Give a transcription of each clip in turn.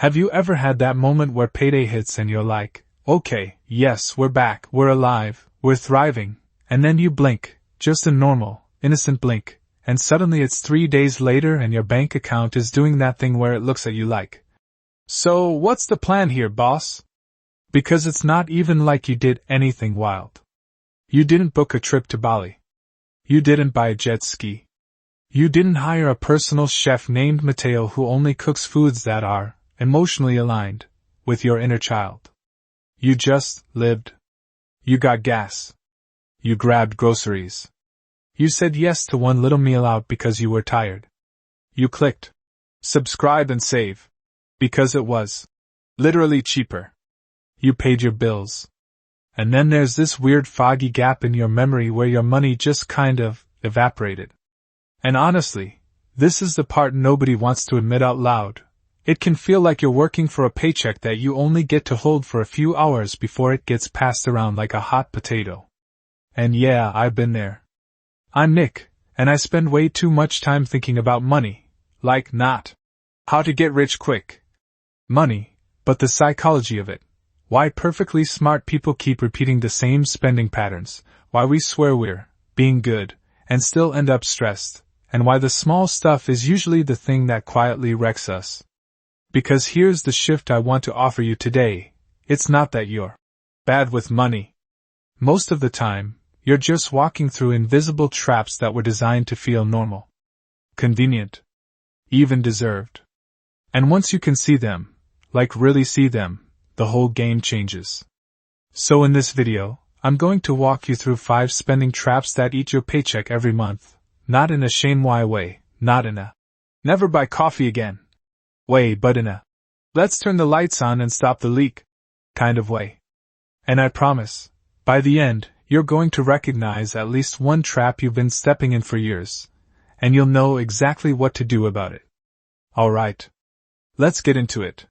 Have you ever had that moment where payday hits and you're like, okay, yes, we're back, we're alive, we're thriving, and then you blink, just a normal, innocent blink, and suddenly it's 3 days later and your bank account is doing that thing where it looks at you like, so what's the plan here, boss? Because it's not even like you did anything wild. You didn't book a trip to Bali. You didn't buy a jet ski. You didn't hire a personal chef named Mateo who only cooks foods that are emotionally aligned with your inner child. You just lived. You got gas. You grabbed groceries. You said yes to one little meal out because you were tired. You clicked subscribe and save because it was literally cheaper. You paid your bills. And then there's this weird foggy gap in your memory where your money just kind of evaporated. And honestly, this is the part nobody wants to admit out loud. It can feel like you're working for a paycheck that you only get to hold for a few hours before it gets passed around like a hot potato. And yeah, I've been there. I'm Nick, and I spend way too much time thinking about money. Like, not how to get rich quick money, but the psychology of it. Why perfectly smart people keep repeating the same spending patterns, why we swear we're being good, and still end up stressed, and why the small stuff is usually the thing that quietly wrecks us. Because here's the shift I want to offer you today, it's not that you're bad with money. Most of the time, you're just walking through invisible traps that were designed to feel normal, convenient, even deserved. And once you can see them, like really see them, the whole game changes. So in this video, I'm going to walk you through 5 spending traps that eat your paycheck every month, not in a shame why way, not in a never buy coffee again way, but in a let's turn the lights on and stop the leak kind of way. And I promise, by the end, you're going to recognize at least one trap you've been stepping in for years, and you'll know exactly what to do about it. Alright. Let's get into it.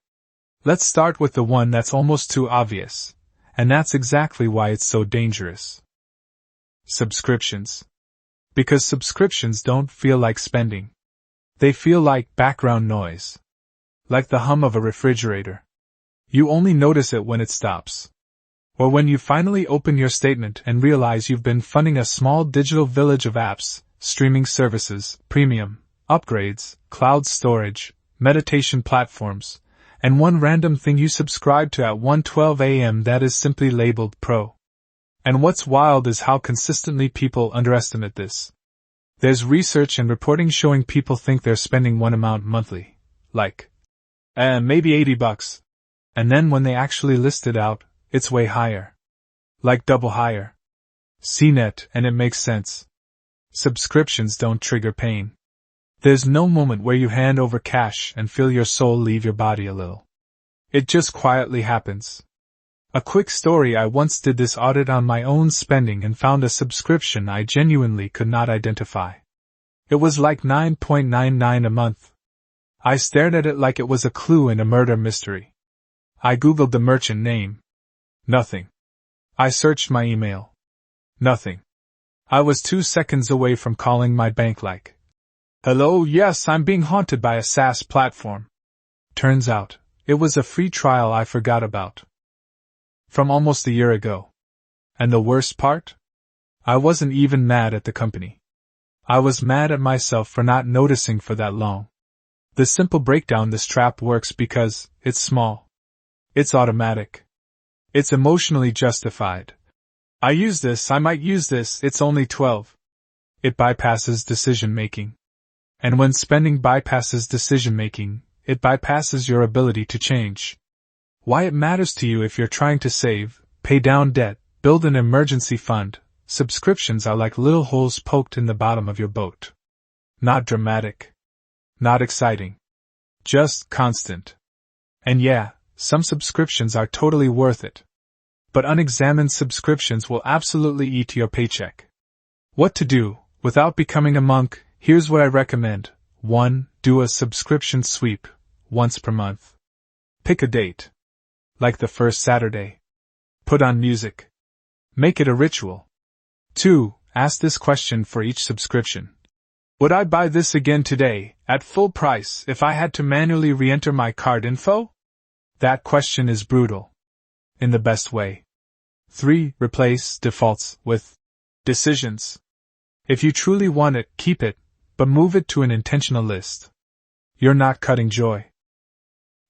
Let's start with the one that's almost too obvious, and that's exactly why it's so dangerous. Subscriptions. Because subscriptions don't feel like spending. They feel like background noise. Like the hum of a refrigerator. You only notice it when it stops. Or when you finally open your statement and realize you've been funding a small digital village of apps, streaming services, premium, upgrades, cloud storage, meditation platforms, and one random thing you subscribe to at 1:12 a.m. that is simply labeled Pro. And what's wild is how consistently people underestimate this. There's research and reporting showing people think they're spending one amount monthly, like, maybe $80. And then when they actually list it out, it's way higher. Like double higher. CNET, and it makes sense. Subscriptions don't trigger pain. There's no moment where you hand over cash and feel your soul leave your body a little. It just quietly happens. A quick story: I once did this audit on my own spending and found a subscription I genuinely could not identify. It was like $9.99 a month. I stared at it like it was a clue in a murder mystery. I googled the merchant name. Nothing. I searched my email. Nothing. I was 2 seconds away from calling my bank like, hello, yes, I'm being haunted by a SaaS platform. Turns out, it was a free trial I forgot about. From almost a year ago. And the worst part? I wasn't even mad at the company. I was mad at myself for not noticing for that long. The simple breakdown: this trap works because it's small. It's automatic. It's emotionally justified. I use this, I might use this, it's only 12. It bypasses decision-making. And when spending bypasses decision-making, it bypasses your ability to change. Why it matters to you: if you're trying to save, pay down debt, build an emergency fund, subscriptions are like little holes poked in the bottom of your boat. Not dramatic. Not exciting. Just constant. And yeah, some subscriptions are totally worth it. But unexamined subscriptions will absolutely eat your paycheck. What to do, without becoming a monk? Here's what I recommend. 1. Do a subscription sweep, once per month. Pick a date. Like the first Saturday. Put on music. Make it a ritual. 2. Ask this question for each subscription. Would I buy this again today, at full price, if I had to manually re-enter my card info? That question is brutal. In the best way. 3. Replace defaults with decisions. If you truly want it, keep it, but move it to an intentional list. You're not cutting joy.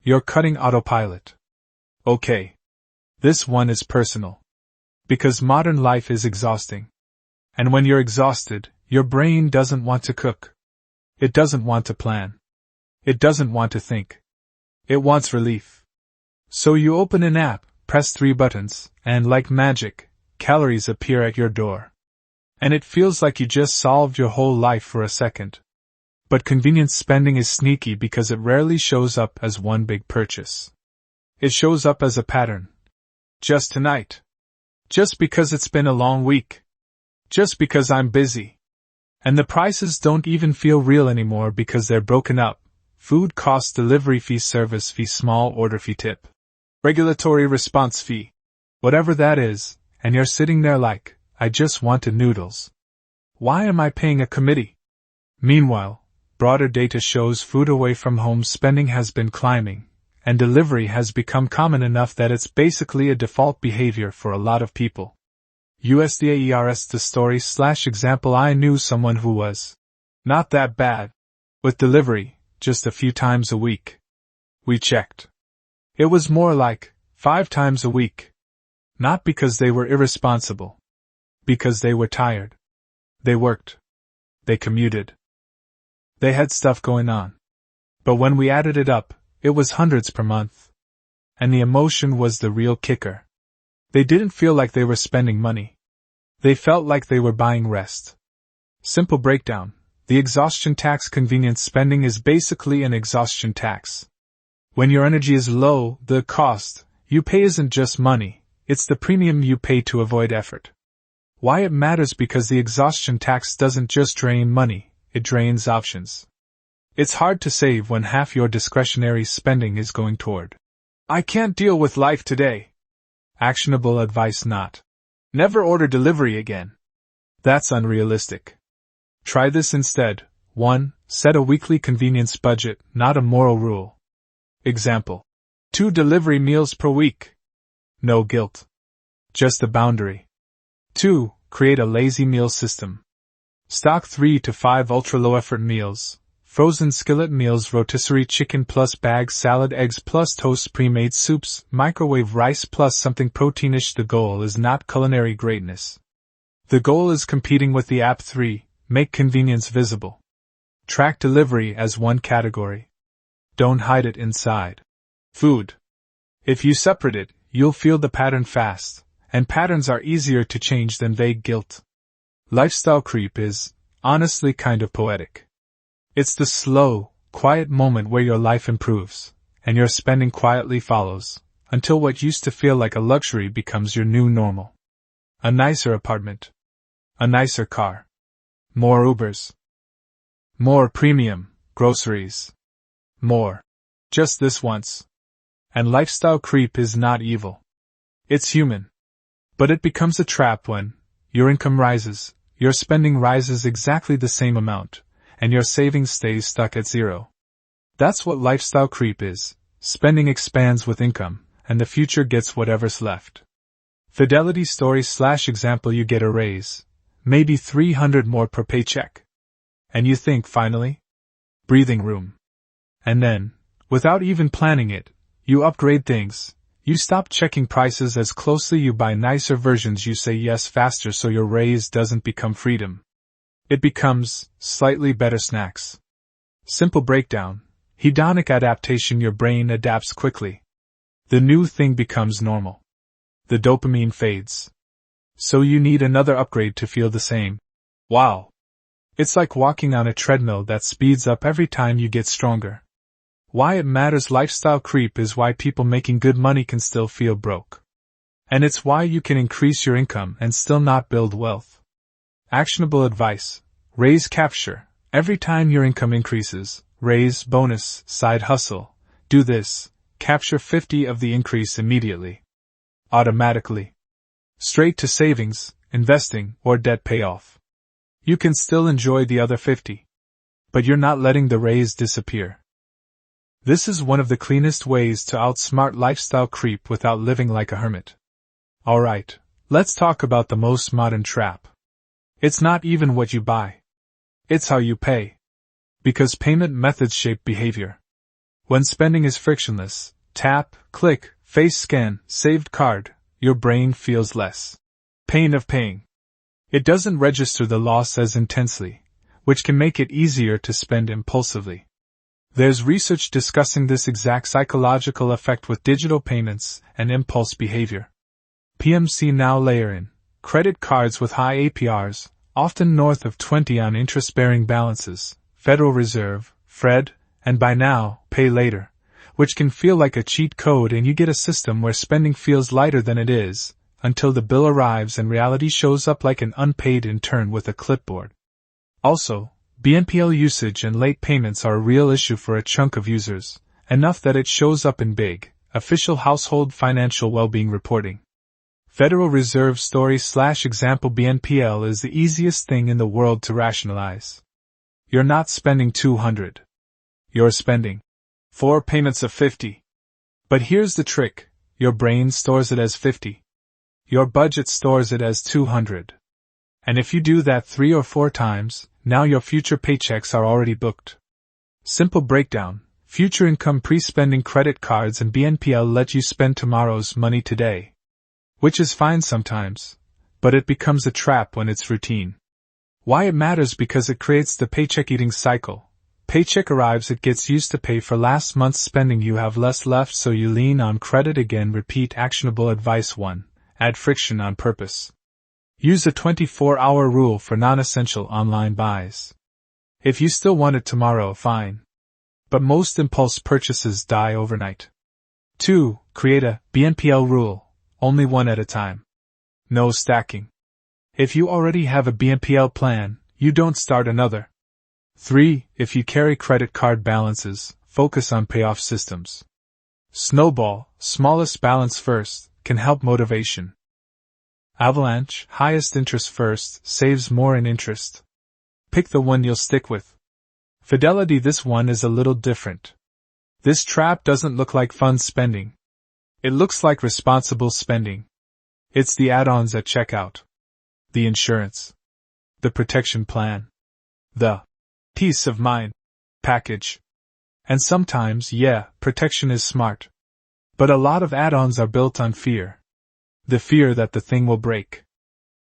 You're cutting autopilot. Okay. This one is personal. Because modern life is exhausting. And when you're exhausted, your brain doesn't want to cook. It doesn't want to plan. It doesn't want to think. It wants relief. So you open an app, press 3 buttons, and like magic, calories appear at your door. And it feels like you just solved your whole life for a second. But convenience spending is sneaky because it rarely shows up as one big purchase. It shows up as a pattern. Just tonight. Just because it's been a long week. Just because I'm busy. And the prices don't even feel real anymore because they're broken up. Food cost, delivery fee, service fee, small order fee, tip. Regulatory response fee. Whatever that is, and you're sitting there like, I just wanted noodles. Why am I paying a committee? Meanwhile, broader data shows food away from home spending has been climbing, and delivery has become common enough that it's basically a default behavior for a lot of people. USDAERS the story/example I knew someone who was not that bad with delivery, just a few times a week. We checked. It was more like 5 times a week. Not because they were irresponsible. Because they were tired. They worked. They commuted. They had stuff going on. But when we added it up, it was hundreds per month. And the emotion was the real kicker. They didn't feel like they were spending money. They felt like they were buying rest. Simple breakdown. The exhaustion tax. Convenience spending is basically an exhaustion tax. When your energy is low, the cost you pay isn't just money, it's the premium you pay to avoid effort. Why it matters? Because the exhaustion tax doesn't just drain money, it drains options. It's hard to save when half your discretionary spending is going toward, I can't deal with life today. Actionable advice: not. Never order delivery again. That's unrealistic. Try this instead. 1. Set a weekly convenience budget, not a moral rule. Example. 2 delivery meals per week. No guilt. Just a boundary. 2. Create a lazy meal system. Stock 3 to 5 ultra-low-effort meals, frozen skillet meals, rotisserie chicken plus bag salad, eggs plus toast, pre-made soups, microwave rice plus something proteinish. The goal is not culinary greatness. The goal is competing with the app. 3. Make convenience visible. Track delivery as one category. Don't hide it inside food. If you separate it, you'll feel the pattern fast, and patterns are easier to change than vague guilt. Lifestyle creep is, honestly, kind of poetic. It's the slow, quiet moment where your life improves, and your spending quietly follows, until what used to feel like a luxury becomes your new normal. A nicer apartment. A nicer car. More Ubers. More premium groceries. More. Just this once. And lifestyle creep is not evil. It's human. But it becomes a trap when your income rises, your spending rises exactly the same amount, and your savings stays stuck at 0. That's what lifestyle creep is. Spending expands with income, and the future gets whatever's left. Fidelity story/example. You get a raise, maybe $300 more per paycheck. And you think, finally? Breathing room. And then, without even planning it, you upgrade things. You stop checking prices as closely, you buy nicer versions, you say yes faster so your raise doesn't become freedom. It becomes slightly better snacks. Simple breakdown. Hedonic adaptation. Your brain adapts quickly. The new thing becomes normal. The dopamine fades. So you need another upgrade to feel the same. Wow. It's like walking on a treadmill that speeds up every time you get stronger. Why it matters. Lifestyle creep is why people making good money can still feel broke. And it's why you can increase your income and still not build wealth. Actionable advice. Raise capture. Every time your income increases, raise bonus, side hustle. Do this. Capture 50 of the increase immediately. Automatically. Straight to savings, investing, or debt payoff. You can still enjoy the other 50. But you're not letting the raise disappear. This is one of the cleanest ways to outsmart lifestyle creep without living like a hermit. Alright, let's talk about the most modern trap. It's not even what you buy. It's how you pay. Because payment methods shape behavior. When spending is frictionless, tap, click, face scan, saved card, your brain feels less pain of paying. It doesn't register the loss as intensely, which can make it easier to spend impulsively. There's research discussing this exact psychological effect with digital payments and impulse behavior. PMC now layer in credit cards with high APRs, often north of 20 on interest-bearing balances, Federal Reserve, FRED, and by now, pay later, which can feel like a cheat code, and you get a system where spending feels lighter than it is, until the bill arrives and reality shows up like an unpaid intern with a clipboard. Also, BNPL usage and late payments are a real issue for a chunk of users, enough that it shows up in big, official household financial well-being reporting. Federal Reserve story/example BNPL is the easiest thing in the world to rationalize. You're not spending $200. You're spending 4 payments of $50. But here's the trick, your brain stores it as $50. Your budget stores it as $200. And if you do that 3 or 4 times, now your future paychecks are already booked. Simple breakdown, future income pre-spending credit cards and BNPL let you spend tomorrow's money today. Which is fine sometimes, but it becomes a trap when it's routine. Why it matters? Because it creates the paycheck eating cycle. Paycheck arrives, it gets used to pay for last month's spending, you have less left, so you lean on credit again. Repeat actionable advice 1. Add friction on purpose. Use a 24-hour rule for non-essential online buys. If you still want it tomorrow, fine. But most impulse purchases die overnight. 2. Create a BNPL rule, only one at a time. No stacking. If you already have a BNPL plan, you don't start another. 3. If you carry credit card balances, focus on payoff systems. Snowball, smallest balance first, can help motivation. Avalanche, highest interest first, saves more in interest. Pick the one you'll stick with. Fidelity, this one is a little different. This trap doesn't look like fun spending. It looks like responsible spending. It's the add-ons at checkout. The insurance. The protection plan. The peace of mind package. And sometimes, yeah, protection is smart. But a lot of add-ons are built on fear. The fear that the thing will break.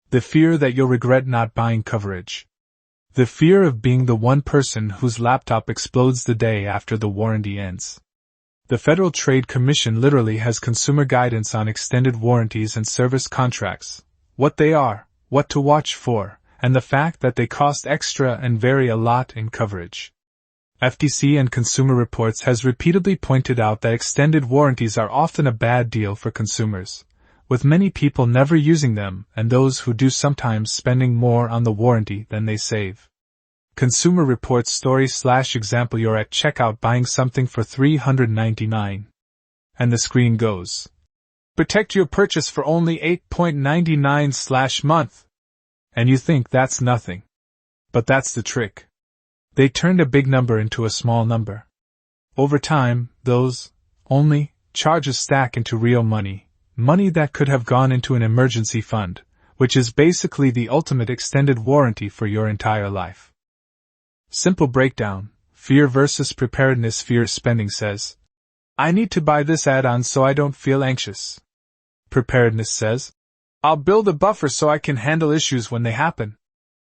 The fear that you'll regret not buying coverage. The fear of being the one person whose laptop explodes the day after the warranty ends. The Federal Trade Commission literally has consumer guidance on extended warranties and service contracts, what they are, what to watch for, and the fact that they cost extra and vary a lot in coverage. FTC and Consumer Reports has repeatedly pointed out that extended warranties are often a bad deal for consumers, with many people never using them and those who do sometimes spending more on the warranty than they save. Consumer Reports story/example, you're at checkout buying something for $399. And the screen goes, protect your purchase for only $8.99/month. And you think that's nothing. But that's the trick. They turned a big number into a small number. Over time, those only charges stack into real money, money that could have gone into an emergency fund, which is basically the ultimate extended warranty for your entire life. Simple breakdown, fear versus preparedness. Fear spending says, I need to buy this add-on so I don't feel anxious. Preparedness says, I'll build a buffer so I can handle issues when they happen.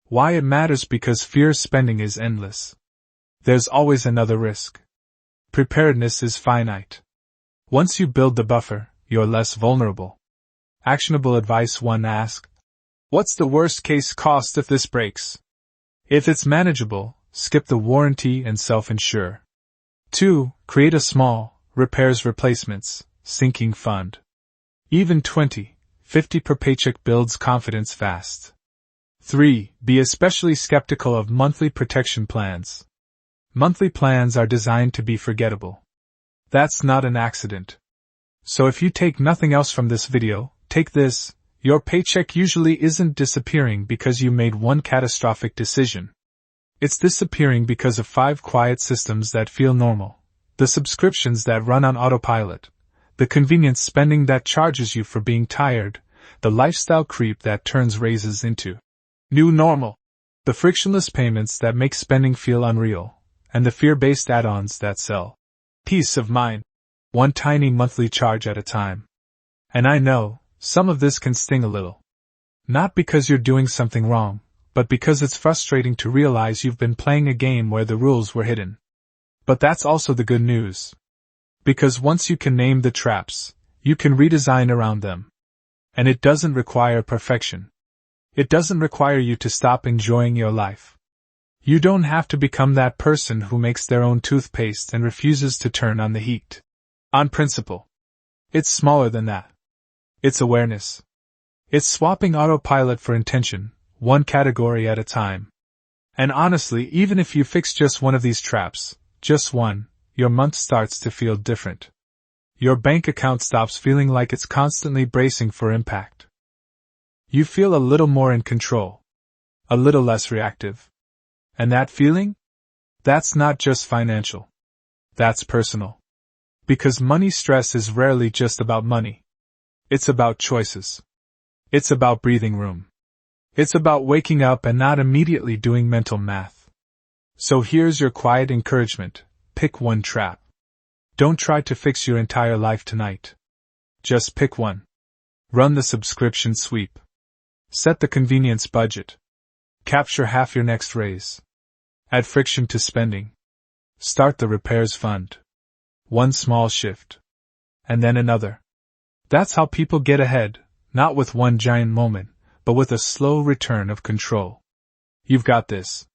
Why it matters? Because fear spending is endless. There's always another risk. Preparedness is finite. Once you build the buffer, you're less vulnerable. Actionable advice 1. Ask, what's the worst case cost if this breaks? If it's manageable, skip the warranty and self-insure. 2. Create a small, repairs replacements, sinking fund. Even 20, 50 per paycheck builds confidence fast. 3. Be especially skeptical of monthly protection plans. Monthly plans are designed to be forgettable. That's not an accident. So if you take nothing else from this video, take this: your paycheck usually isn't disappearing because you made one catastrophic decision. It's disappearing because of 5 quiet systems that feel normal. The subscriptions that run on autopilot, the convenience spending that charges you for being tired, the lifestyle creep that turns raises into new normal, the frictionless payments that make spending feel unreal, and the fear-based add-ons that sell peace of mind, one tiny monthly charge at a time. And I know, some of this can sting a little. Not because you're doing something wrong, but because it's frustrating to realize you've been playing a game where the rules were hidden. But that's also the good news. Because once you can name the traps, you can redesign around them. And it doesn't require perfection. It doesn't require you to stop enjoying your life. You don't have to become that person who makes their own toothpaste and refuses to turn on the heat. On principle. It's smaller than that. It's awareness. It's swapping autopilot for intention, one category at a time. And honestly, even if you fix just one of these traps, just one, your month starts to feel different. Your bank account stops feeling like it's constantly bracing for impact. You feel a little more in control. A little less reactive. And that feeling? That's not just financial. That's personal. Because money stress is rarely just about money. It's about choices. It's about breathing room. It's about waking up and not immediately doing mental math. So here's your quiet encouragement. Pick one trap. Don't try to fix your entire life tonight. Just pick one. Run the subscription sweep. Set the convenience budget. Capture half your next raise. Add friction to spending. Start the repairs fund. One small shift. And then another. That's how people get ahead, not with one giant moment, but with a slow return of control. You've got this.